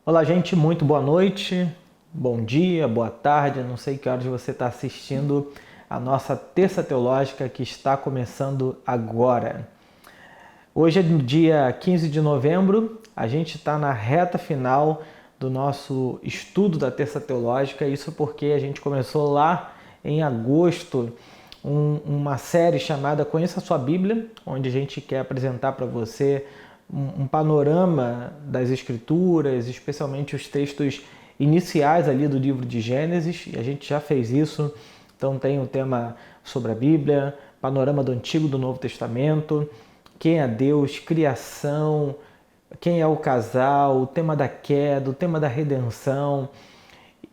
Olá, gente, muito boa noite, bom dia, boa tarde, não sei que horas você está assistindo a nossa Terça Teológica que está começando agora. Hoje é no dia 15 de novembro, a gente está na reta final do nosso estudo da Terça Teológica, isso porque a gente começou lá em agosto uma série chamada Conheça a Sua Bíblia, onde a gente quer apresentar para você um panorama das Escrituras, especialmente os textos iniciais ali do livro de Gênesis, e a gente já fez isso. Então tem um tema sobre a Bíblia, panorama do Antigo e do Novo Testamento, quem é Deus, criação, quem é o casal, o tema da queda, o tema da redenção,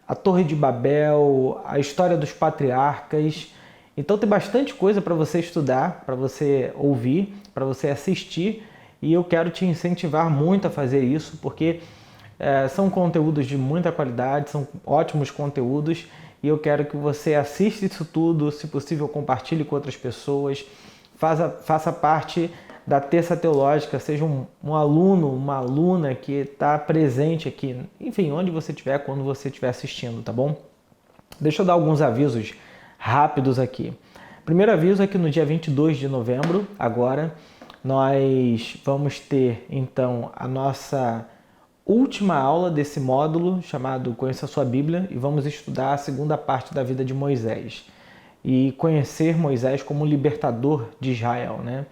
a Torre de Babel, a história dos patriarcas. Então tem bastante coisa para você estudar, para você ouvir, para você assistir, e eu quero te incentivar muito a fazer isso, porque são conteúdos de muita qualidade, são ótimos conteúdos, e eu quero que você assista isso tudo, se possível compartilhe com outras pessoas, faça parte da Terça Teológica, seja um aluno, uma aluna que está presente aqui, enfim, onde você estiver, quando você estiver assistindo, tá bom? Deixa eu dar alguns avisos rápidos aqui. Primeiro aviso é que no dia 22 de novembro, agora, nós vamos ter, então, a nossa última aula desse módulo chamado Conheça a Sua Bíblia, e vamos estudar a segunda parte da vida de Moisés e conhecer Moisés como libertador de Israel, né?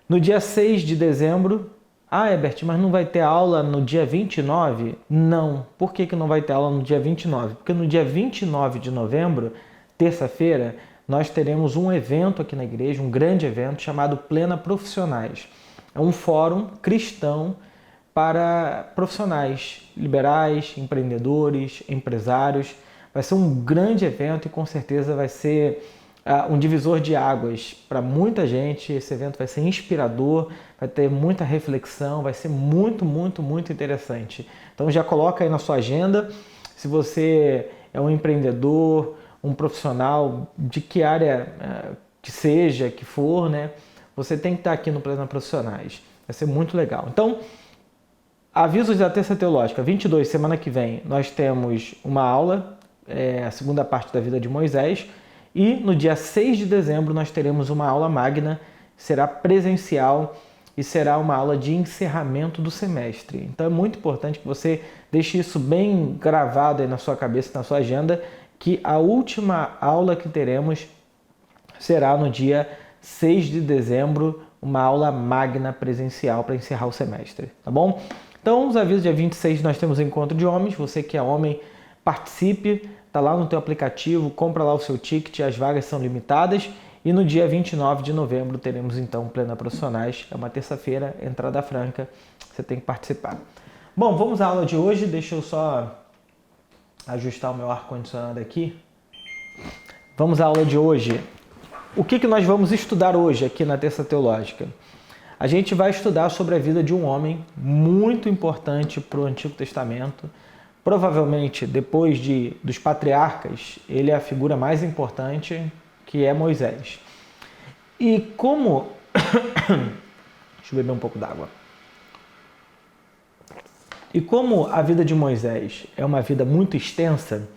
No dia 6 de dezembro, Herbert, mas não vai ter aula no dia 29? Não. Por que não vai ter aula no dia 29? Porque no dia 29 de novembro, terça-feira, nós teremos um evento aqui na igreja, um grande evento chamado Plena Profissionais. É um fórum cristão para profissionais liberais, empreendedores, empresários. Vai ser um grande evento e com certeza vai ser um divisor de águas para muita gente. Esse evento vai ser inspirador, vai ter muita reflexão, vai ser muito, muito, muito interessante. Então já coloca aí na sua agenda. Se você é um empreendedor, um profissional de que área que seja, que for, né? Você tem que estar aqui no Plena Profissionais. Vai ser muito legal. Então, avisos da Terça Teológica, 22, semana que vem, nós temos uma aula, a segunda parte da vida de Moisés, e no dia 6 de dezembro nós teremos uma aula magna, será presencial e será uma aula de encerramento do semestre. Então é muito importante que você deixe isso bem gravado aí na sua cabeça, na sua agenda, que a última aula que teremos será no dia 6 de dezembro, uma aula magna presencial para encerrar o semestre, tá bom? Então, os avisos, dia 26 nós temos encontro de homens, você que é homem, participe, tá lá no teu aplicativo, compra lá o seu ticket, as vagas são limitadas, e no dia 29 de novembro teremos então Plena Profissionais, é uma terça-feira, entrada franca, você tem que participar. Bom, vamos à aula de hoje, deixa eu só ajustar o meu ar-condicionado aqui. Vamos à aula de hoje. O que nós vamos estudar hoje aqui na Terça Teológica? A gente vai estudar sobre a vida de um homem muito importante para o Antigo Testamento. Provavelmente, depois dos patriarcas, ele é a figura mais importante, que é Moisés. E como... Deixa eu beber um pouco d'água. E como a vida de Moisés é uma vida muito extensa,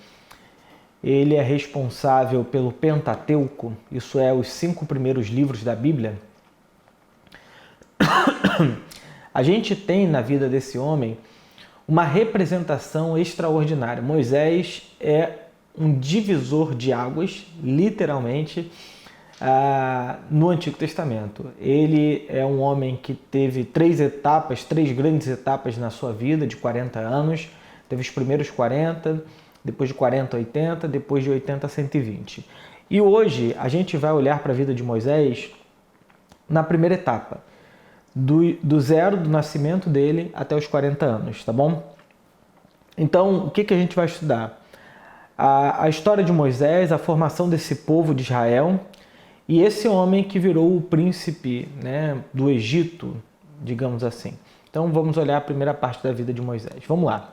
ele é responsável pelo Pentateuco, isso é, os 5 primeiros livros da Bíblia. A gente tem na vida desse homem uma representação extraordinária. Moisés é um divisor de águas, literalmente, no Antigo Testamento. Ele é um homem que teve 3 grandes etapas na sua vida, de 40 anos. Teve os primeiros 40, depois de 40 a 80, depois de 80 a 120. E hoje a gente vai olhar para a vida de Moisés na primeira etapa, do zero do nascimento dele até os 40 anos, tá bom? Então, o que a gente vai estudar? A história de Moisés, a formação desse povo de Israel e esse homem que virou o príncipe, né, do Egito, digamos assim. Então, vamos olhar a primeira parte da vida de Moisés. Vamos lá.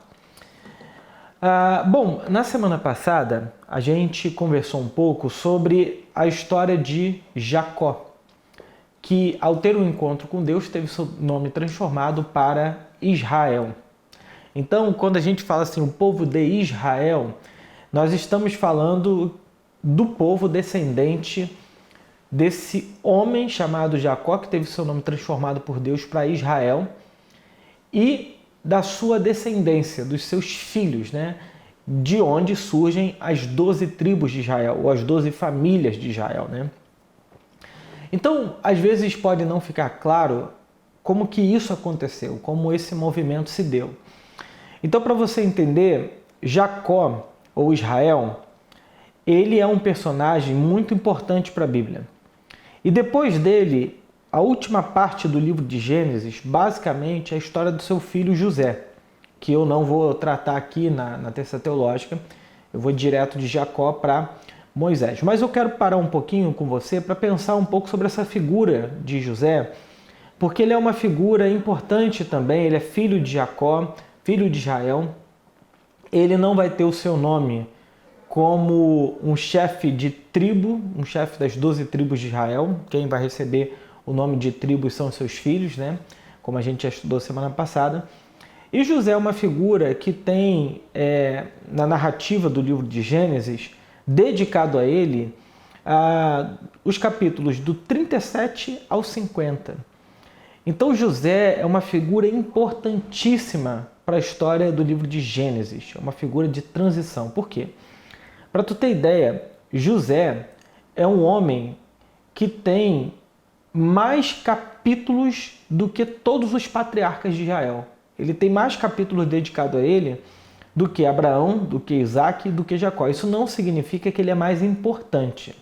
Bom, na semana passada, a gente conversou um pouco sobre a história de Jacó, que ao ter um encontro com Deus teve seu nome transformado para Israel. Então, quando a gente fala assim, o povo de Israel, nós estamos falando do povo descendente desse homem chamado Jacó, que teve seu nome transformado por Deus para Israel, e da sua descendência, dos seus filhos, né? De onde surgem as 12 tribos de Israel, ou as 12 famílias de Israel, né? Então, às vezes pode não ficar claro como que isso aconteceu, como esse movimento se deu. Então, para você entender, Jacó, ou Israel, ele é um personagem muito importante para a Bíblia. E depois dele, a última parte do livro de Gênesis, basicamente, é a história do seu filho José, que eu não vou tratar aqui na terça teológica, eu vou direto de Jacó para Moisés. Mas eu quero parar um pouquinho com você para pensar um pouco sobre essa figura de José, porque ele é uma figura importante também, ele é filho de Jacó, filho de Israel. Ele não vai ter o seu nome como um chefe de tribo, um chefe das 12 tribos de Israel. Quem vai receber o nome de tribos são seus filhos, né? Como a gente já estudou semana passada. E José é uma figura que tem, na narrativa do livro de Gênesis, dedicado a ele, os capítulos do 37 ao 50. Então José é uma figura importantíssima para a história do livro de Gênesis. É uma figura de transição. Por quê? Para tu ter ideia, José é um homem que tem mais capítulos do que todos os patriarcas de Israel. Ele tem mais capítulos dedicados a ele do que Abraão, do que Isaac, do que Jacó. Isso não significa que ele é mais importante,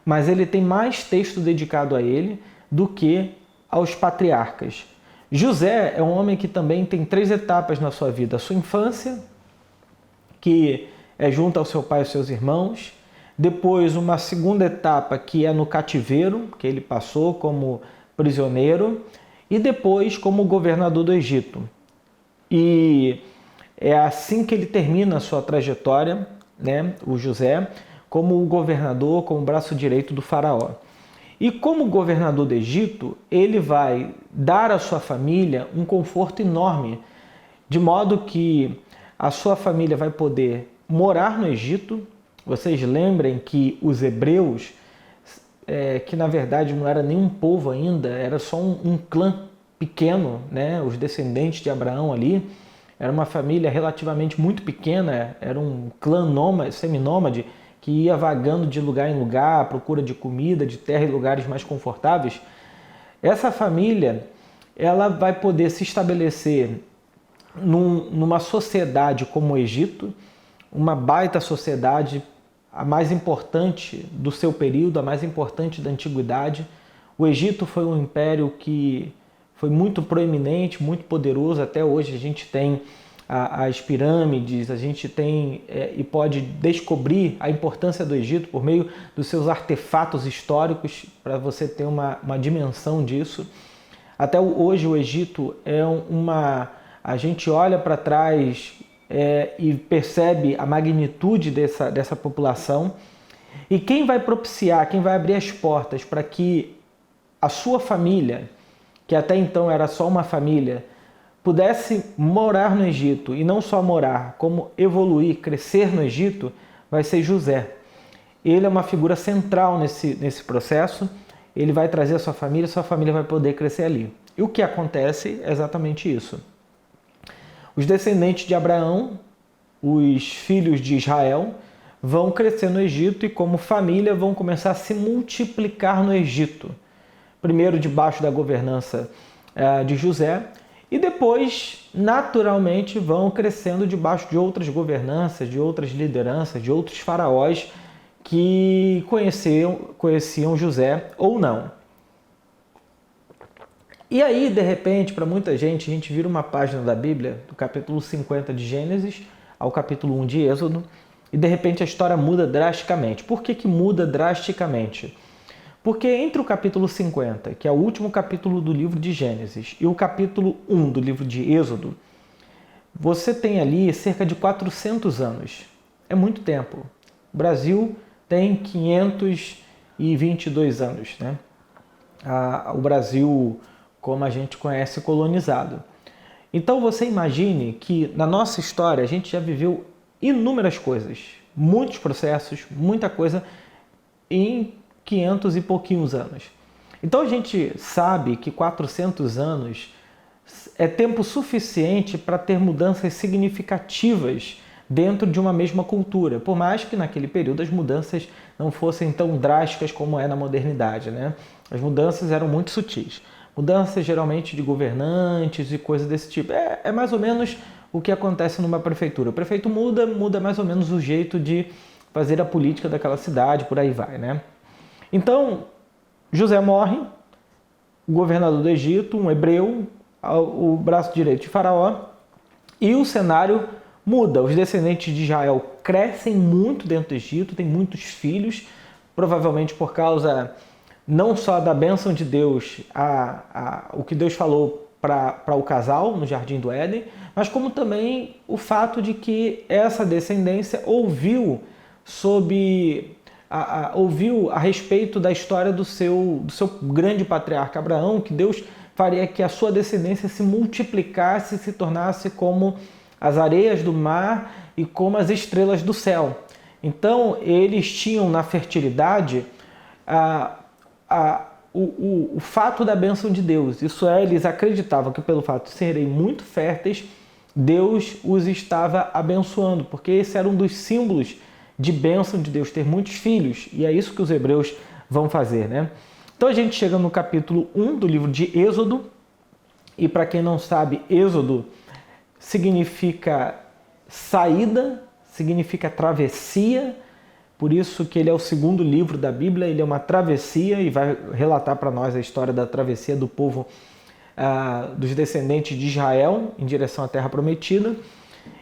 mas ele tem mais texto dedicado a ele do que aos patriarcas. José é um homem que também tem 3 etapas na sua vida. A sua infância, que é junto ao seu pai e aos seus irmãos. Depois, uma segunda etapa, que é no cativeiro, que ele passou como prisioneiro. E depois, como governador do Egito. E é assim que ele termina a sua trajetória, né, o José, como governador, como braço direito do faraó. E como governador do Egito, ele vai dar à sua família um conforto enorme, de modo que a sua família vai poder morar no Egito. Vocês lembrem que os hebreus, que na verdade não era nenhum povo ainda, era só um clã pequeno, né? Os descendentes de Abraão ali, era uma família relativamente muito pequena, era um clã nômade, seminômade, que ia vagando de lugar em lugar à procura de comida, de terra e lugares mais confortáveis. Essa família, ela vai poder se estabelecer numa sociedade como o Egito, uma baita sociedade, a mais importante do seu período, a mais importante da antiguidade. O Egito foi um império que foi muito proeminente, muito poderoso. Até hoje a gente tem as pirâmides, a gente tem e pode descobrir a importância do Egito por meio dos seus artefatos históricos, para você ter uma dimensão disso. Até hoje o Egito é a gente olha para trás e percebe a magnitude dessa população. E quem vai propiciar, quem vai abrir as portas para que a sua família, que até então era só uma família, pudesse morar no Egito, e não só morar, como evoluir, crescer no Egito, vai ser José. Ele é uma figura central nesse processo. Ele vai trazer a sua família vai poder crescer ali. E o que acontece é exatamente isso. Os descendentes de Abraão, os filhos de Israel, vão crescer no Egito e como família vão começar a se multiplicar no Egito. Primeiro debaixo da governança de José, e depois, naturalmente, vão crescendo debaixo de outras governanças, de outras lideranças, de outros faraós que conheciam José ou não. E aí, de repente, para muita gente, a gente vira uma página da Bíblia, do capítulo 50 de Gênesis ao capítulo 1 de Êxodo, e de repente a história muda drasticamente. Por que muda drasticamente? Porque entre o capítulo 50, que é o último capítulo do livro de Gênesis, e o capítulo 1 do livro de Êxodo, você tem ali cerca de 400 anos. É muito tempo. O Brasil tem 522 anos, né? O Brasil, como a gente conhece, colonizado. Então você imagine que na nossa história a gente já viveu inúmeras coisas, muitos processos, muita coisa em 500 e pouquinhos anos. Então a gente sabe que 400 anos é tempo suficiente para ter mudanças significativas dentro de uma mesma cultura, por mais que naquele período as mudanças não fossem tão drásticas como é na modernidade, né? As mudanças eram muito sutis. Mudanças geralmente de governantes e coisas desse tipo. É mais ou menos o que acontece numa prefeitura. O prefeito muda mais ou menos o jeito de fazer a política daquela cidade, por aí vai, né? Então, José morre, o governador do Egito, um hebreu, o braço direito de Faraó, e o cenário muda. Os descendentes de Israel crescem muito dentro do Egito, tem muitos filhos, provavelmente por causa não só da bênção de Deus, o que Deus falou para o casal no Jardim do Éden, mas como também o fato de que essa descendência ouviu a respeito da história do seu grande patriarca Abraão, que Deus faria que a sua descendência se multiplicasse, se tornasse como as areias do mar e como as estrelas do céu. Então, eles tinham na fertilidade o fato da bênção de Deus. Isso é, eles acreditavam que pelo fato de serem muito férteis, Deus os estava abençoando, porque esse era um dos símbolos de bênção de Deus, ter muitos filhos. E é isso que os hebreus vão fazer, né? Então a gente chega no capítulo 1 do livro de Êxodo. E para quem não sabe, Êxodo significa saída, significa travessia. Por isso que ele é o segundo livro da Bíblia, ele é uma travessia e vai relatar para nós a história da travessia do povo, dos descendentes de Israel em direção à Terra Prometida.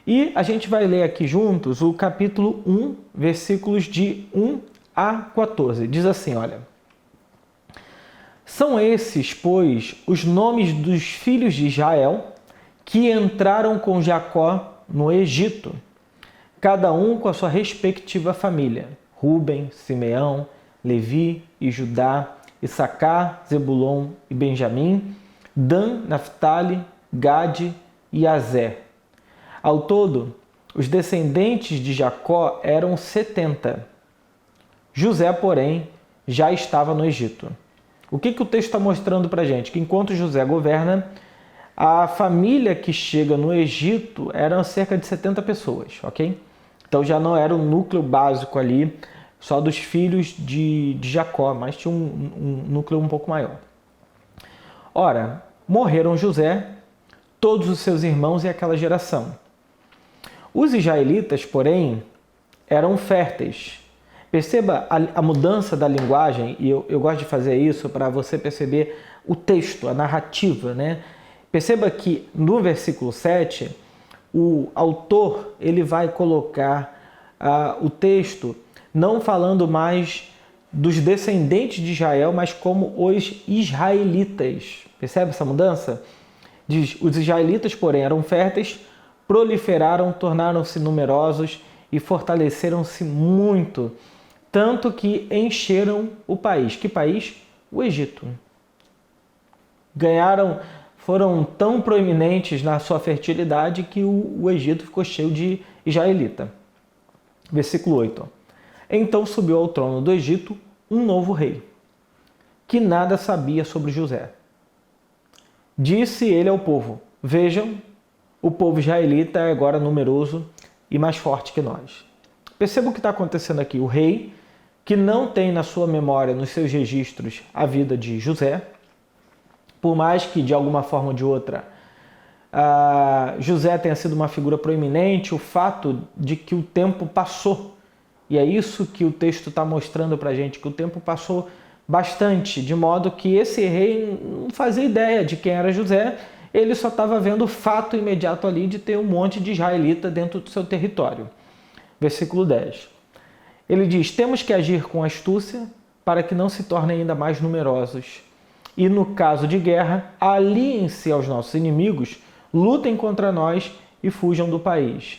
E a gente vai ler aqui juntos o capítulo 1, versículos de 1 a 14. Diz assim, olha: São esses, pois, os nomes dos filhos de Israel que entraram com Jacó no Egito, cada um com a sua respectiva família: Ruben, Simeão, Levi e Judá, Issacar, Zebulon e Benjamim, Dan, Naftali, Gade e Azer. Ao todo, os descendentes de Jacó eram 70. José, porém, já estava no Egito. O que o texto está mostrando para a gente? Que enquanto José governa, a família que chega no Egito eram cerca de 70 pessoas, ok? Então já não era o núcleo básico ali, só dos filhos de Jacó, mas tinha um núcleo um pouco maior. Ora, morreram José, todos os seus irmãos e aquela geração. Os israelitas, porém, eram férteis. Perceba a mudança da linguagem, e eu gosto de fazer isso para você perceber o texto, a narrativa, né? Perceba que no versículo 7, o autor ele vai colocar o texto não falando mais dos descendentes de Israel, mas como os israelitas. Percebe essa mudança? Diz: os israelitas, porém, eram férteis, proliferaram, tornaram-se numerosos e fortaleceram-se muito, tanto que encheram o país. Que país? O Egito. Foram tão proeminentes na sua fertilidade que o Egito ficou cheio de israelita. Versículo 8. Então subiu ao trono do Egito um novo rei, que nada sabia sobre José. Disse ele ao povo: Vejam, o povo israelita é agora numeroso e mais forte que nós. Perceba o que está acontecendo aqui. O rei, que não tem na sua memória, nos seus registros, a vida de José, por mais que de alguma forma ou de outra José tenha sido uma figura proeminente, o fato de que o tempo passou, e é isso que o texto está mostrando para a gente, que o tempo passou bastante, de modo que esse rei não fazia ideia de quem era José, ele só estava vendo o fato imediato ali de ter um monte de israelita dentro do seu território. Versículo 10. Ele diz: Temos que agir com astúcia para que não se tornem ainda mais numerosos. E no caso de guerra, aliem-se aos nossos inimigos, lutem contra nós e fujam do país.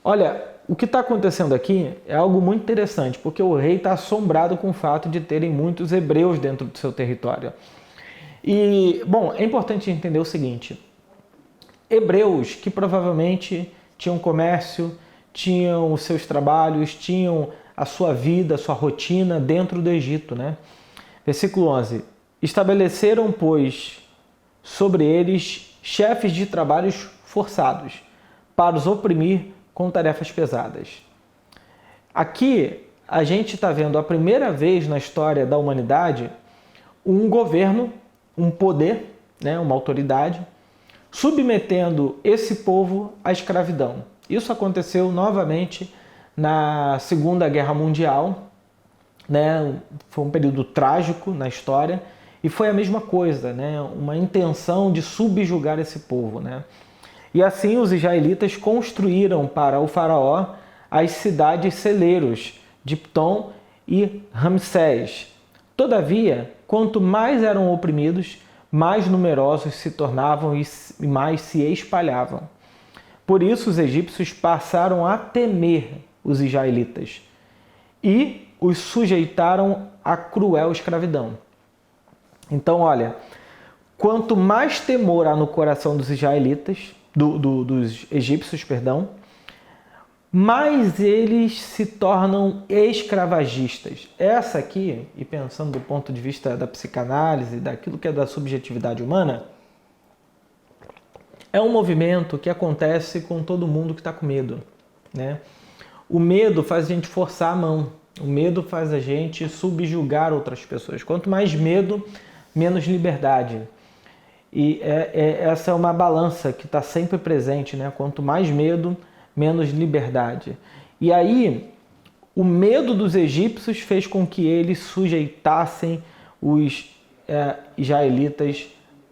Olha, o que está acontecendo aqui é algo muito interessante, porque o rei está assombrado com o fato de terem muitos hebreus dentro do seu território. E, bom, é importante entender o seguinte: hebreus que provavelmente tinham comércio, tinham os seus trabalhos, tinham a sua vida, a sua rotina dentro do Egito, né? Versículo 11. Estabeleceram, pois, sobre eles chefes de trabalhos forçados, para os oprimir com tarefas pesadas. Aqui a gente está vendo a primeira vez na história da humanidade um governo, um poder, né, uma autoridade, submetendo esse povo à escravidão. Isso aconteceu novamente na Segunda Guerra Mundial, né? Foi um período trágico na história e foi a mesma coisa, né? Uma intenção de subjugar esse povo, né? E assim os israelitas construíram para o faraó as cidades celeiros de Ptom e Ramsés. Todavia, quanto mais eram oprimidos, mais numerosos se tornavam e mais se espalhavam. Por isso os egípcios passaram a temer os israelitas e os sujeitaram à cruel escravidão. Então, olha, quanto mais temor há no coração dos israelitas, dos egípcios, perdão, mais eles se tornam escravagistas. Essa aqui, e pensando do ponto de vista da psicanálise, daquilo que é da subjetividade humana, é um movimento que acontece com todo mundo que está com medo, né? O medo faz a gente forçar a mão. O medo faz a gente subjugar outras pessoas. Quanto mais medo, menos liberdade. E essa é uma balança que está sempre presente, né? Quanto mais medo, menos liberdade. E aí, o medo dos egípcios fez com que eles sujeitassem os israelitas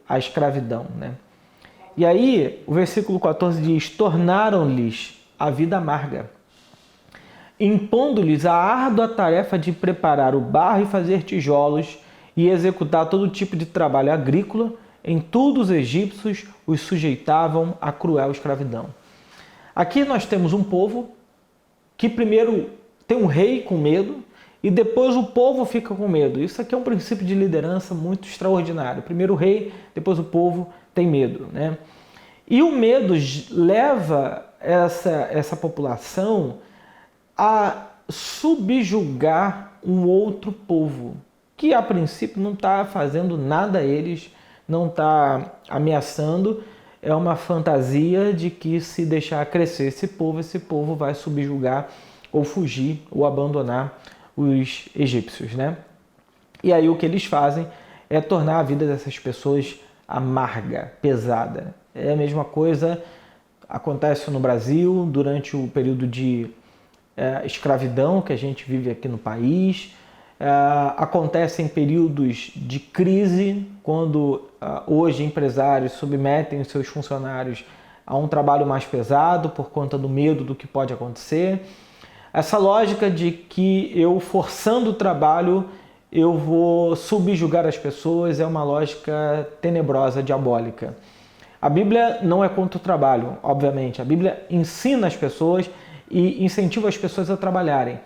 à escravidão, né? E aí, o versículo 14 diz: tornaram-lhes a vida amarga, impondo-lhes a árdua tarefa de preparar o barro e fazer tijolos e executar todo tipo de trabalho agrícola. Em tudo os egípcios os sujeitavam à cruel escravidão. Aqui nós temos um povo que primeiro tem um rei com medo e depois o povo fica com medo. Isso aqui é um princípio de liderança muito extraordinário. Primeiro o rei, depois o povo tem medo, né? E o medo leva essa população a subjugar um outro povo, que a princípio não está fazendo nada a eles, não está ameaçando. É uma fantasia de que se deixar crescer esse povo vai subjugar ou fugir ou abandonar os egípcios, né? E aí o que eles fazem é tornar a vida dessas pessoas amarga, pesada. É a mesma coisa, acontece no Brasil durante o período de escravidão que a gente vive aqui no país. Acontece em períodos de crise, quando hoje empresários submetem os seus funcionários a um trabalho mais pesado por conta do medo do que pode acontecer. Essa lógica de que eu forçando o trabalho eu vou subjugar as pessoas é uma lógica tenebrosa, diabólica. A Bíblia não é contra o trabalho, obviamente. A Bíblia ensina as pessoas e incentiva as pessoas a trabalharem.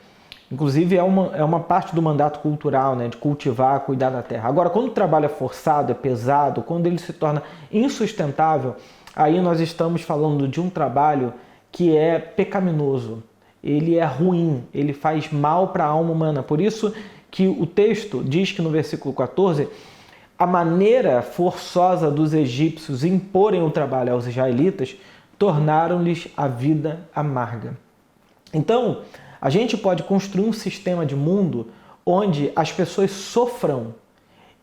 Inclusive é uma parte do mandato cultural, né, de cultivar, cuidar da terra. Agora, quando o trabalho é forçado, é pesado, quando ele se torna insustentável, aí nós estamos falando de um trabalho que é pecaminoso. Ele é ruim, ele faz mal para a alma humana. Por isso que o texto diz que no versículo 14, a maneira forçosa dos egípcios imporem o trabalho aos israelitas tornaram-lhes a vida amarga. Então, a gente pode construir um sistema de mundo onde as pessoas sofram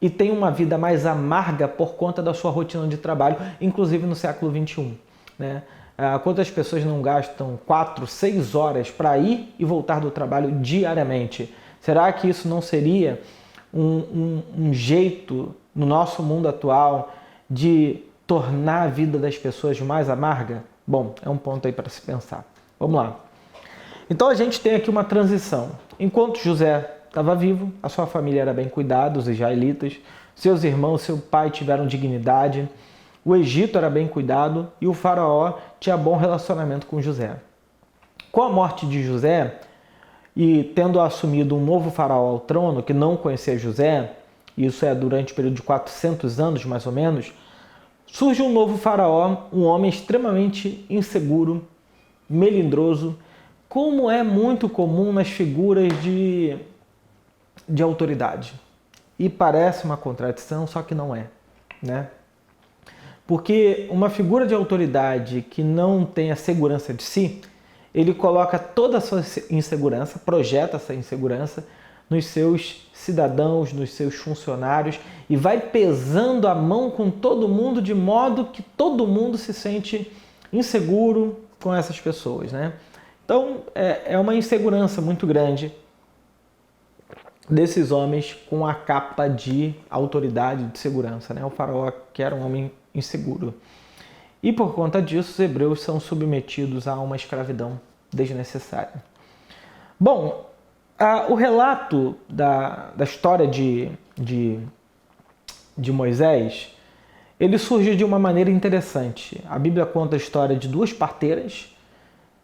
e tenham uma vida mais amarga por conta da sua rotina de trabalho, inclusive no século XXI, né? Quantas pessoas não gastam 4, 6 horas para ir e voltar do trabalho diariamente? Será que isso não seria um jeito, no nosso mundo atual, de tornar a vida das pessoas mais amarga? Bom, é um ponto aí para se pensar. Vamos lá. Então a gente tem aqui uma transição. Enquanto José estava vivo, a sua família era bem cuidada, os israelitas, seus irmãos, seu pai tiveram dignidade, o Egito era bem cuidado e o faraó tinha bom relacionamento com José. Com a morte de José e tendo assumido um novo faraó ao trono que não conhecia José, isso é durante o período de 400 anos mais ou menos, surge um novo faraó, um homem extremamente inseguro, melindroso, como é muito comum nas figuras de autoridade. E parece uma contradição, só que não é, né? Porque uma figura de autoridade que não tem a segurança de si, ele coloca toda a sua insegurança, projeta essa insegurança nos seus cidadãos, nos seus funcionários e vai pesando a mão com todo mundo de modo que todo mundo se sente inseguro com essas pessoas, né? Então é uma insegurança muito grande desses homens com a capa de autoridade, de segurança, né? O faraó que era um homem inseguro. E por conta disso, os hebreus são submetidos a uma escravidão desnecessária. Bom, o relato da história de Moisés, ele surge de uma maneira interessante. A Bíblia conta a história de duas parteiras,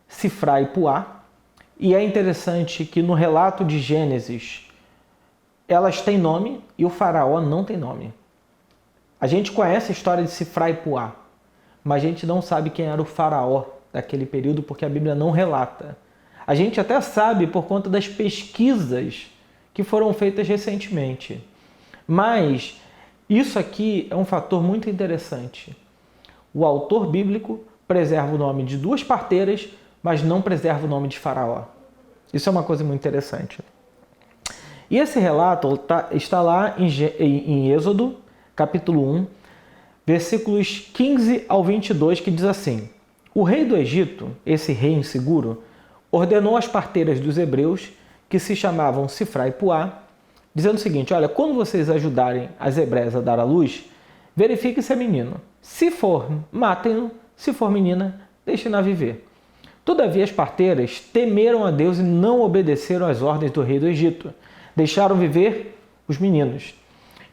Sifrá e Puá, e é interessante que no relato de Gênesis, elas têm nome e o faraó não tem nome. A gente conhece a história de Sifrá e Puá, mas a gente não sabe quem era o faraó daquele período porque a Bíblia não relata. A gente até sabe por conta das pesquisas que foram feitas recentemente. Mas isso aqui é um fator muito interessante. O autor bíblico preserva o nome de duas parteiras, mas não preserva o nome de faraó. Isso é uma coisa muito interessante. E esse relato está lá em Êxodo, capítulo 1, versículos 15 ao 22, que diz assim: O rei do Egito, esse rei inseguro, ordenou às parteiras dos hebreus, que se chamavam Sifrá e Puá, dizendo o seguinte: olha, quando vocês ajudarem as hebreias a dar à luz, verifiquem se é menino. Se for, matem-no. Se for menina, deixem-na viver. Todavia as parteiras temeram a Deus e não obedeceram às ordens do rei do Egito. Deixaram viver os meninos.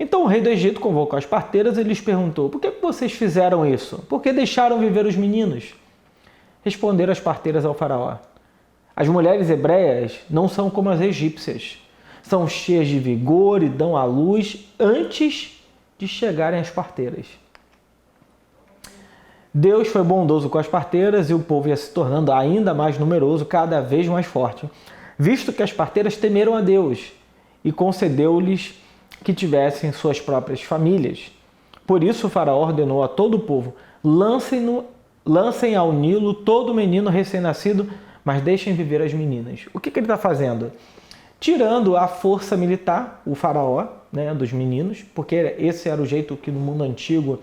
Então o rei do Egito convocou as parteiras e lhes perguntou: por que vocês fizeram isso? Por que deixaram viver os meninos? Responderam as parteiras ao faraó: as mulheres hebreias não são como as egípcias. São cheias de vigor e dão à luz antes de chegarem as parteiras. Deus foi bondoso com as parteiras e o povo ia se tornando ainda mais numeroso, cada vez mais forte, visto que as parteiras temeram a Deus e concedeu-lhes que tivessem suas próprias famílias. Por isso o faraó ordenou a todo o povo: lancem ao Nilo todo menino recém-nascido, mas deixem viver as meninas. O que ele está fazendo? Tirando a força militar, o faraó, né, dos meninos, porque esse era o jeito que no mundo antigo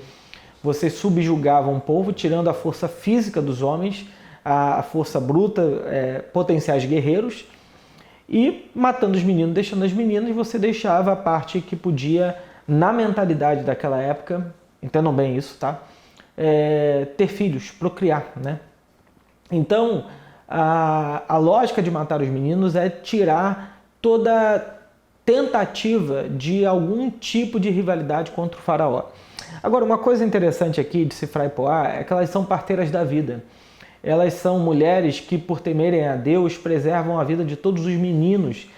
você subjugava um povo, tirando a força física dos homens, a força bruta, potenciais guerreiros, e matando os meninos, deixando as meninas, você deixava a parte que podia, na mentalidade daquela época, entendam bem isso, tá? Ter filhos, procriar, né? Então, a lógica de matar os meninos é tirar toda tentativa de algum tipo de rivalidade contra o faraó. Agora, uma coisa interessante aqui de Sifrá e Puá é que elas são parteiras da vida. Elas são mulheres que, por temerem a Deus, preservam a vida de todos os meninos.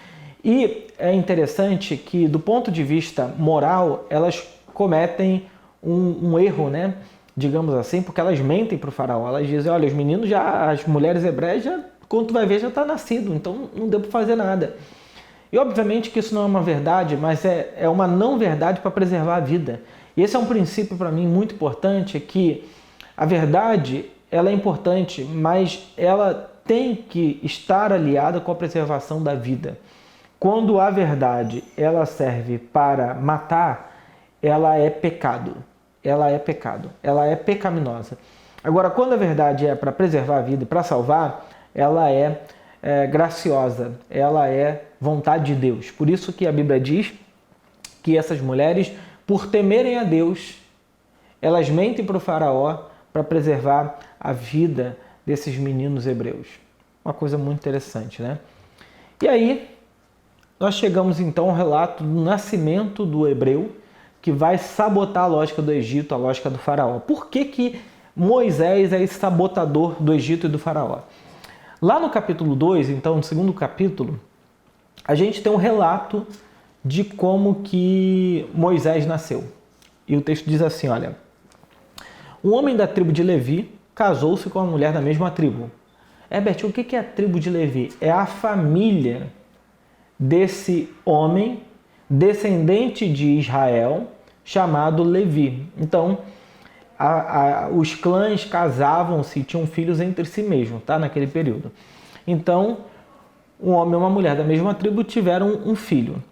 E é interessante que, do ponto de vista moral, elas cometem um erro, né? Digamos assim, porque elas mentem para o faraó. Elas dizem: olha, os meninos as mulheres hebreias, quando tu vai ver, já está nascido, então não deu para fazer nada. E obviamente que isso não é uma verdade, mas é uma não verdade para preservar a vida. E esse é um princípio para mim muito importante, que a verdade ela é importante, mas ela tem que estar aliada com a preservação da vida. Quando a verdade ela serve para matar, ela é pecado. Ela é pecado, ela é pecaminosa. Agora, quando a verdade é para preservar a vida e para salvar, ela é graciosa, ela é vontade de Deus. Por isso que a Bíblia diz que essas mulheres, por temerem a Deus, elas mentem para o faraó para preservar a vida desses meninos hebreus. Uma coisa muito interessante, né? E aí, nós chegamos então ao relato do nascimento do hebreu, que vai sabotar a lógica do Egito, a lógica do faraó. Por que Moisés é esse sabotador do Egito e do faraó? Lá no capítulo 2, então, no segundo capítulo, a gente tem um relato de como que Moisés nasceu. E o texto diz assim, olha: Um homem da tribo de Levi casou-se com uma mulher da mesma tribo. Herbert, o que é a tribo de Levi? É a família desse homem descendente de Israel chamado Levi. Então, os clãs casavam-se e tinham filhos entre si mesmos, tá? Naquele período. Então, um homem e uma mulher da mesma tribo tiveram um filho.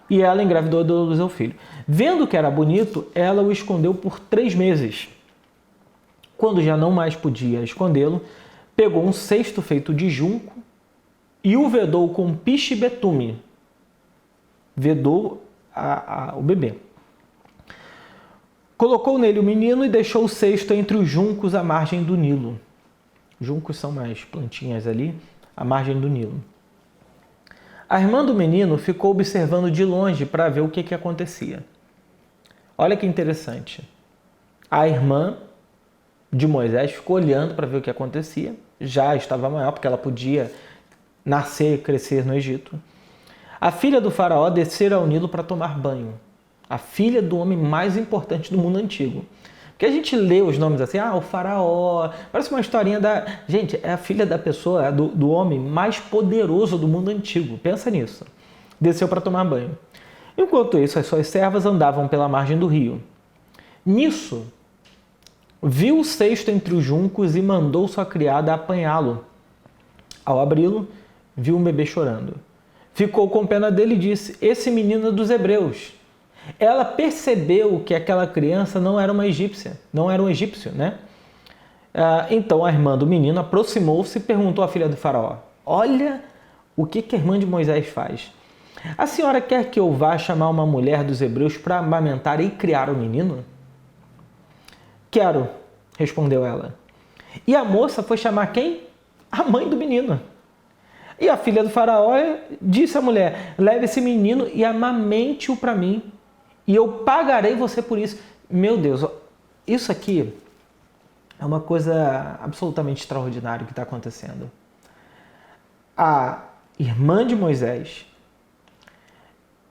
E ela engravidou e deu luz ao filho. Vendo que era bonito, ela o escondeu por 3 meses. Quando já não mais podia escondê-lo, pegou um cesto feito de junco e o vedou com piche e betume. Vedou o bebê. Colocou nele o menino e deixou o cesto entre os juncos à margem do Nilo. Juncos são mais plantinhas ali, à margem do Nilo. A irmã do menino ficou observando de longe para ver o que acontecia. Olha que interessante. A irmã de Moisés ficou olhando para ver o que acontecia. Já estava maior, porque ela podia nascer e crescer no Egito. A filha do faraó descera ao Nilo para tomar banho. A filha do homem mais importante do mundo antigo. Porque a gente lê os nomes assim, o faraó, parece uma historinha da... Gente, é a filha da pessoa, do homem mais poderoso do mundo antigo. Pensa nisso. Desceu para tomar banho. Enquanto isso, as suas servas andavam pela margem do rio. Nisso, viu o cesto entre os juncos e mandou sua criada apanhá-lo. Ao abri-lo, viu um bebê chorando. Ficou com pena dele e disse, esse menino é dos hebreus. Ela percebeu que aquela criança não era uma egípcia, não era um egípcio, né? Então a irmã do menino aproximou-se e perguntou à filha do faraó, olha o que a irmã de Moisés faz. A senhora quer que eu vá chamar uma mulher dos hebreus para amamentar e criar o menino? Quero, respondeu ela. E a moça foi chamar quem? A mãe do menino. E a filha do faraó disse à mulher, leve esse menino e amamente-o para mim, e eu pagarei você por isso. Meu Deus, isso aqui é uma coisa absolutamente extraordinária que está acontecendo. A irmã de Moisés,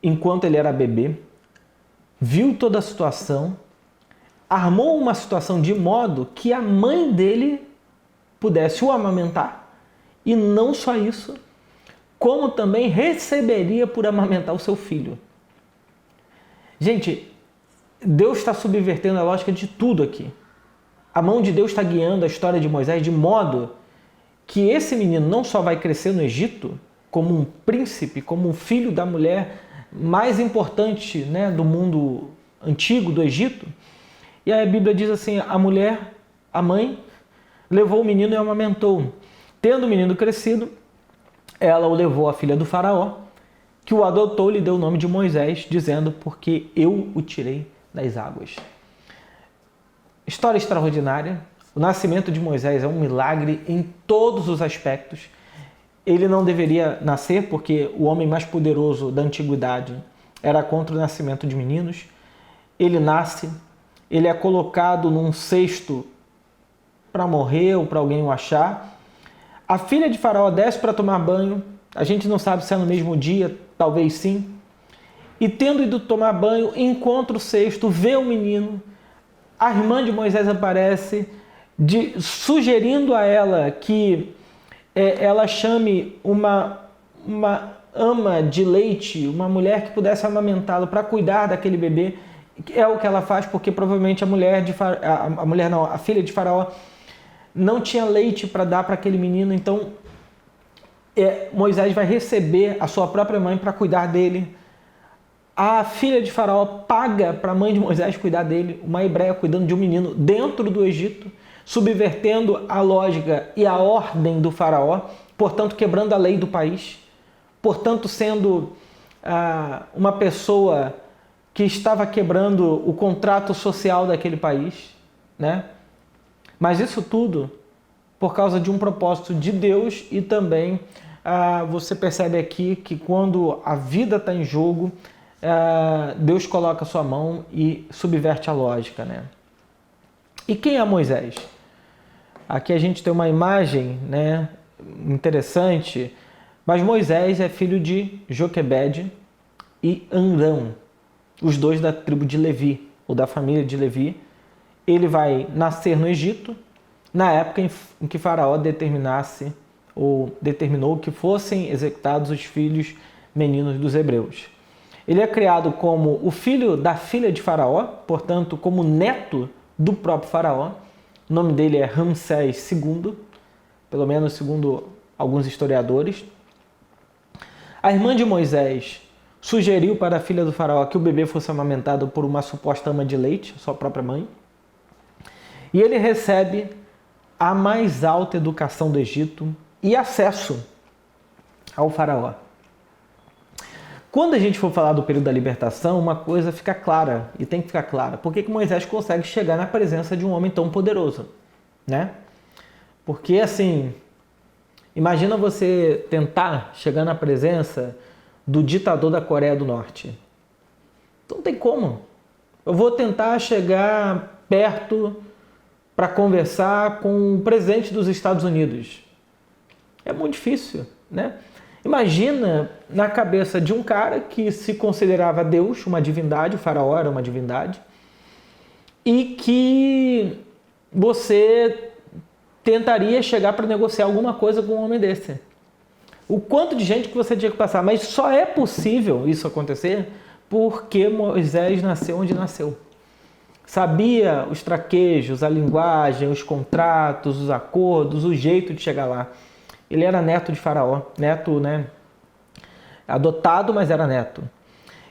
enquanto ele era bebê, viu toda a situação, armou uma situação de modo que a mãe dele pudesse o amamentar, e não só isso, como também receberia por amamentar o seu filho. Gente, Deus está subvertendo a lógica de tudo aqui. A mão de Deus está guiando a história de Moisés de modo que esse menino não só vai crescer no Egito como um príncipe, como um filho da mulher mais importante, né, do mundo antigo, do Egito. E aí a Bíblia diz assim, a mulher, a mãe, levou o menino e o amamentou. Tendo o menino crescido, ela o levou à filha do faraó, que o adotou e lhe deu o nome de Moisés, dizendo, porque eu o tirei das águas. História extraordinária. O nascimento de Moisés é um milagre em todos os aspectos. Ele não deveria nascer, porque o homem mais poderoso da antiguidade era contra o nascimento de meninos. Ele nasce, ele é colocado num cesto para morrer ou para alguém o achar. A filha de Faraó desce para tomar banho. A gente não sabe se é no mesmo dia, talvez sim. E tendo ido tomar banho, encontra o cesto, vê o menino. A irmã de Moisés aparece, sugerindo a ela que ela chame uma ama de leite, uma mulher que pudesse amamentá-lo para cuidar daquele bebê. É o que ela faz, porque provavelmente a filha de Faraó não tinha leite para dar para aquele menino, então Moisés vai receber a sua própria mãe para cuidar dele. A filha de Faraó paga para a mãe de Moisés cuidar dele, uma hebreia cuidando de um menino dentro do Egito, subvertendo a lógica e a ordem do Faraó, portanto quebrando a lei do país, portanto sendo uma pessoa que estava quebrando o contrato social daquele país, né? Mas isso tudo por causa de um propósito de Deus e também você percebe aqui que quando a vida está em jogo, Deus coloca a sua mão e subverte a lógica, né? E quem é Moisés? Aqui a gente tem uma imagem, né, interessante, mas Moisés é filho de Joquebede e Amrão, os dois da tribo de Levi, ou da família de Levi. ele vai nascer no Egito, na época em que Faraó determinou que fossem executados os filhos meninos dos hebreus. Ele é criado como o filho da filha de Faraó, portanto, como neto do próprio Faraó. O nome dele é Ramsés II, pelo menos segundo alguns historiadores. A irmã de Moisés sugeriu para a filha do Faraó que o bebê fosse amamentado por uma suposta ama de leite, sua própria mãe. E ele recebe a mais alta educação do Egito e acesso ao Faraó. Quando a gente for falar do período da libertação, uma coisa fica clara, e tem que ficar clara. Por que Moisés consegue chegar na presença de um homem tão poderoso? Né? Porque, assim, imagina você tentar chegar na presença do ditador da Coreia do Norte. Não tem como. Eu vou tentar chegar perto para conversar com o presidente dos Estados Unidos. É muito difícil, né? Imagina na cabeça de um cara que se considerava Deus, uma divindade, o faraó era uma divindade, e que você tentaria chegar para negociar alguma coisa com um homem desse. O quanto de gente que você tinha que passar, mas só é possível isso acontecer porque Moisés nasceu onde nasceu. Sabia os traquejos, a linguagem, os contratos, os acordos, o jeito de chegar lá. Ele era neto de Faraó, neto, né? Adotado, mas era neto.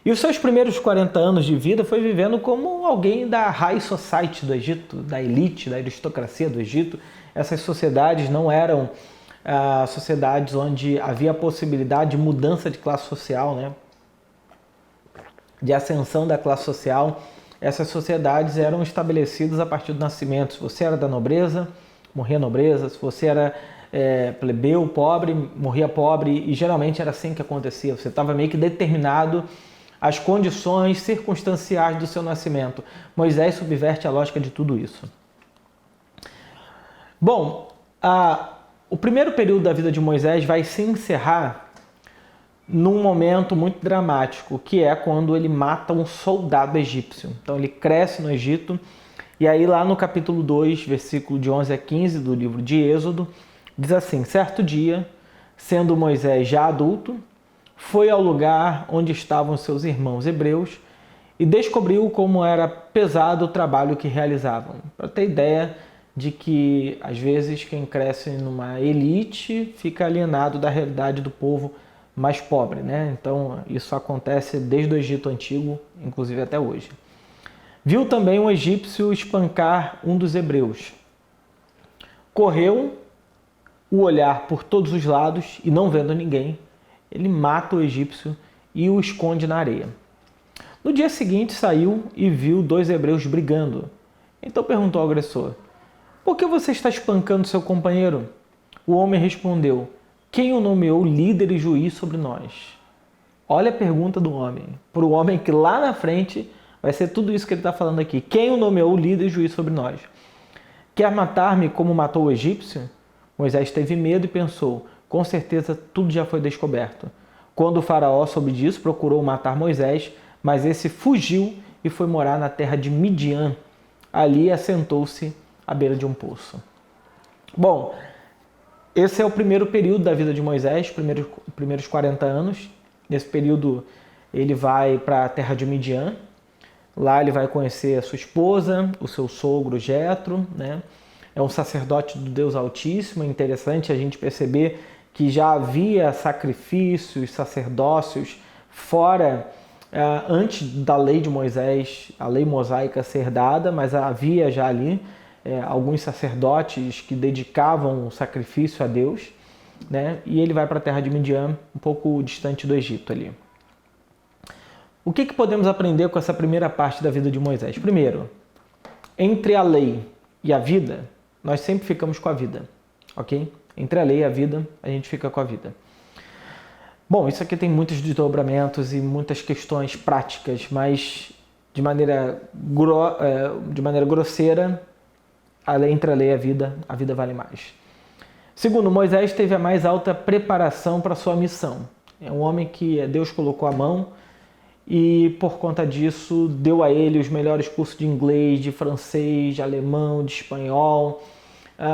E os seus primeiros 40 anos de vida foi vivendo como alguém da high society do Egito, da elite, da aristocracia do Egito. Essas sociedades não eram sociedades onde havia possibilidade de mudança de classe social, né? De ascensão da classe social. Essas sociedades eram estabelecidas a partir do nascimento. Se você era da nobreza, morria nobreza. Se você era plebeu, pobre, morria pobre. E geralmente era assim que acontecia. Você estava meio que determinado às condições circunstanciais do seu nascimento. Moisés subverte a lógica de tudo isso. Bom, o primeiro período da vida de Moisés vai se encerrar num momento muito dramático, que é quando ele mata um soldado egípcio. Então ele cresce no Egito, e aí lá no capítulo 2, versículo de 11 a 15 do livro de Êxodo, diz assim: certo dia, sendo Moisés já adulto, foi ao lugar onde estavam seus irmãos hebreus e descobriu como era pesado o trabalho que realizavam. Para ter ideia de que, às vezes, quem cresce numa elite fica alienado da realidade do povo mais pobre, né? Então, isso acontece desde o Egito Antigo, inclusive até hoje. Viu também um egípcio espancar um dos hebreus. Correu o olhar por todos os lados e, não vendo ninguém, ele mata o egípcio e o esconde na areia. No dia seguinte, saiu e viu 2 hebreus brigando. Então perguntou ao agressor: por que você está espancando seu companheiro? O homem respondeu: quem o nomeou líder e juiz sobre nós? Olha a pergunta do homem, para o homem que lá na frente vai ser tudo isso que ele está falando aqui. Quem o nomeou líder e juiz sobre nós? Quer matar-me como matou o egípcio? Moisés teve medo e pensou: com certeza tudo já foi descoberto. Quando o faraó soube disso, procurou matar Moisés, mas esse fugiu e foi morar na terra de Midian. Ali assentou-se à beira de um poço. Bom, esse é o primeiro período da vida de Moisés, primeiros 40 anos. Nesse período ele vai para a terra de Midian. Lá ele vai conhecer a sua esposa, o seu sogro Jetro, né? É um sacerdote do Deus Altíssimo. É interessante a gente perceber que já havia sacrifícios, sacerdócios fora, antes da lei de Moisés, a lei mosaica ser dada, mas havia já ali alguns sacerdotes que dedicavam o sacrifício a Deus, né? E ele vai para a terra de Midian, um pouco distante do Egito ali. O que podemos aprender com essa primeira parte da vida de Moisés? Primeiro, entre a lei e a vida, nós sempre ficamos com a vida, ok? Entre a lei e a vida, a gente fica com a vida. Bom, isso aqui tem muitos desdobramentos e muitas questões práticas, mas de maneira grosseira, entre a lei e a vida vale mais. Segundo, Moisés teve a mais alta preparação para a sua missão. É um homem que Deus colocou a mão e por conta disso deu a ele os melhores cursos de inglês, de francês, de alemão, de espanhol,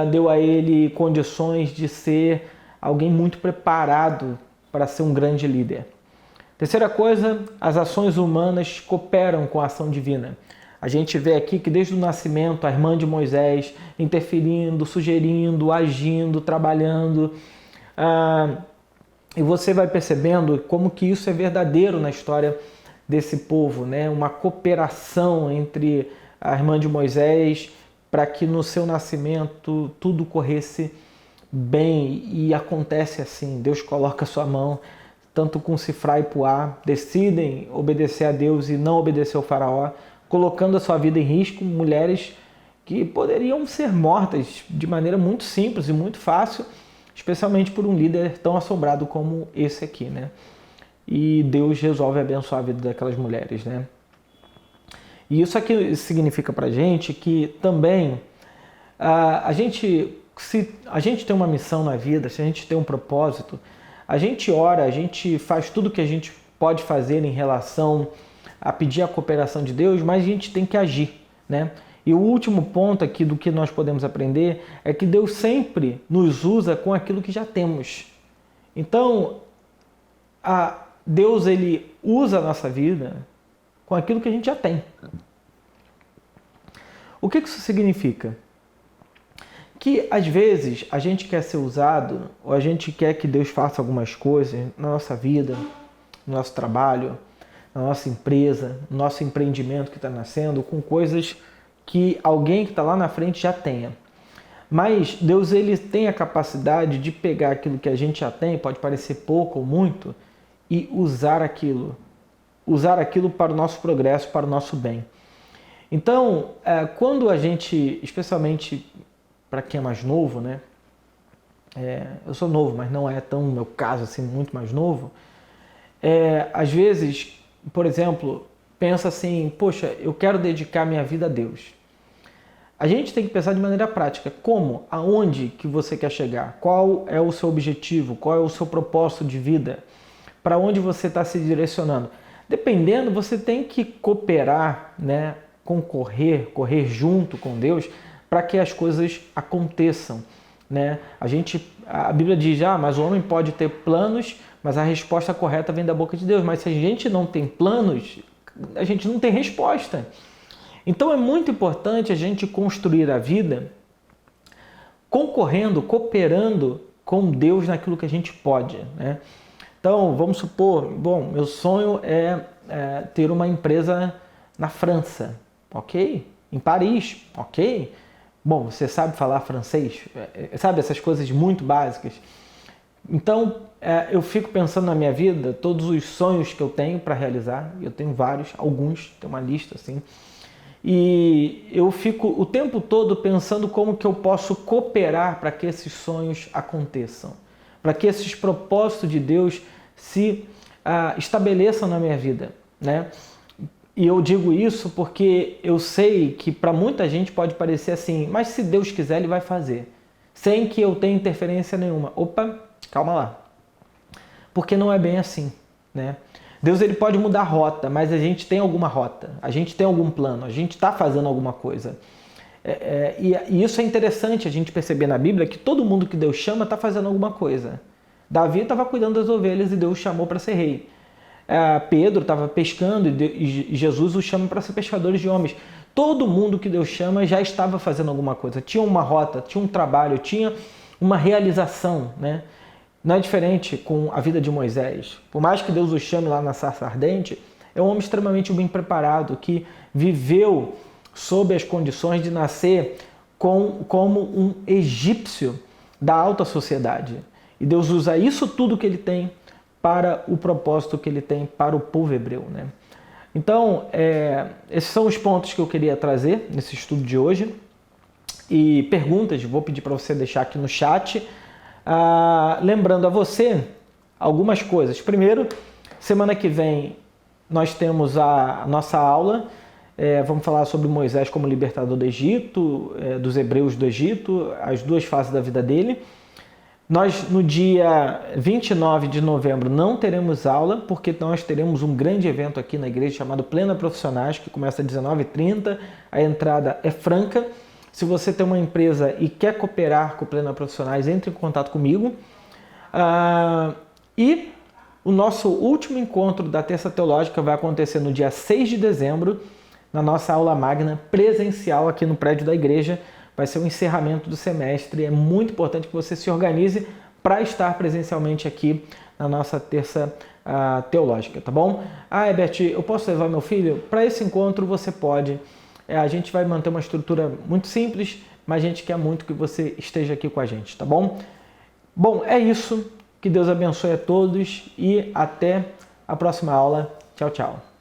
deu a ele condições de ser alguém muito preparado para ser um grande líder. Terceira coisa, as ações humanas cooperam com a ação divina. A gente vê aqui que desde o nascimento a irmã de Moisés interferindo, sugerindo, agindo, trabalhando. E você vai percebendo como que isso é verdadeiro na história desse povo, né? Uma cooperação entre a irmã de Moisés para que no seu nascimento tudo corresse bem, e acontece assim. Deus coloca a sua mão, tanto com Sifra e Puá, decidem obedecer a Deus e não obedecer ao faraó, colocando a sua vida em risco, mulheres que poderiam ser mortas de maneira muito simples e muito fácil, especialmente por um líder tão assombrado como esse aqui, né? E Deus resolve abençoar a vida daquelas mulheres, né? E isso aqui significa pra gente que também se a gente tem uma missão na vida, se a gente tem um propósito, a gente ora, a gente faz tudo o que a gente pode fazer em relação a pedir a cooperação de Deus, mas a gente tem que agir, né? E o último ponto aqui do que nós podemos aprender é que Deus sempre nos usa com aquilo que já temos. Então, Deus ele usa a nossa vida com aquilo que a gente já tem. O que isso significa? Que às vezes a gente quer ser usado, ou a gente quer que Deus faça algumas coisas na nossa vida, no nosso trabalho, na nossa empresa, no nosso empreendimento que está nascendo, com coisas que alguém que está lá na frente já tenha. Mas Deus ele tem a capacidade de pegar aquilo que a gente já tem, pode parecer pouco ou muito, e usar aquilo para o nosso progresso, para o nosso bem. Então, quando a gente, especialmente para quem é mais novo, né? Eu sou novo, mas não é tão meu caso assim, muito mais novo. Às vezes, por exemplo, pensa assim, poxa, eu quero dedicar minha vida a Deus. A gente tem que pensar de maneira prática, como, aonde que você quer chegar, qual é o seu objetivo, qual é o seu propósito de vida, para onde você está se direcionando. Dependendo, você tem que cooperar, né? Correr junto com Deus para que as coisas aconteçam, né? A Bíblia diz, mas o homem pode ter planos, mas a resposta correta vem da boca de Deus. Mas se a gente não tem planos, a gente não tem resposta. Então é muito importante a gente construir a vida concorrendo, cooperando com Deus naquilo que a gente pode, né? Então, vamos supor, meu sonho é ter uma empresa na França, ok? Em Paris, ok? Bom, você sabe falar francês, sabe essas coisas muito básicas. Então, eu fico pensando na minha vida, todos os sonhos que eu tenho para realizar, eu tenho vários, alguns, tem uma lista assim, e eu fico o tempo todo pensando como que eu posso cooperar para que esses sonhos aconteçam, para que esses propósitos de Deus se estabeleçam na minha vida, né? E eu digo isso porque eu sei que para muita gente pode parecer assim, mas se Deus quiser, Ele vai fazer, sem que eu tenha interferência nenhuma. Opa, calma lá. Porque não é bem assim, né? Deus ele pode mudar a rota, mas a gente tem alguma rota, a gente tem algum plano, a gente está fazendo alguma coisa. E isso é interessante a gente perceber na Bíblia, que todo mundo que Deus chama está fazendo alguma coisa. Davi estava cuidando das ovelhas e Deus chamou para ser rei. Pedro estava pescando e Jesus o chama para ser pescadores de homens. Todo mundo que Deus chama já estava fazendo alguma coisa, tinha uma rota, tinha um trabalho, tinha uma realização, né? Não é diferente com a vida de Moisés. Por mais que Deus o chame lá na sarça ardente, é um homem extremamente bem preparado, que viveu sob as condições de nascer como um egípcio da alta sociedade. E Deus usa isso tudo que ele tem para o propósito que ele tem para o povo hebreu, né? Então, esses são os pontos que eu queria trazer nesse estudo de hoje. E perguntas, vou pedir para você deixar aqui no chat. Lembrando a você algumas coisas. Primeiro, semana que vem nós temos a nossa aula. Vamos falar sobre Moisés como libertador do Egito, dos hebreus do Egito, as duas fases da vida dele. Nós, no dia 29 de novembro, não teremos aula, porque nós teremos um grande evento aqui na igreja chamado Plena Profissionais, que começa às 19h30, a entrada é franca. Se você tem uma empresa e quer cooperar com o Plena Profissionais, entre em contato comigo. E o nosso último encontro da Terça Teológica vai acontecer no dia 6 de dezembro, na nossa aula magna presencial aqui no prédio da igreja. Vai ser o encerramento do semestre. É muito importante que você se organize para estar presencialmente aqui na nossa Terça Teológica, tá bom? Herbert, eu posso levar meu filho? Para esse encontro você pode. A gente vai manter uma estrutura muito simples, mas a gente quer muito que você esteja aqui com a gente, tá bom? Bom, é isso. Que Deus abençoe a todos e até a próxima aula. Tchau, tchau.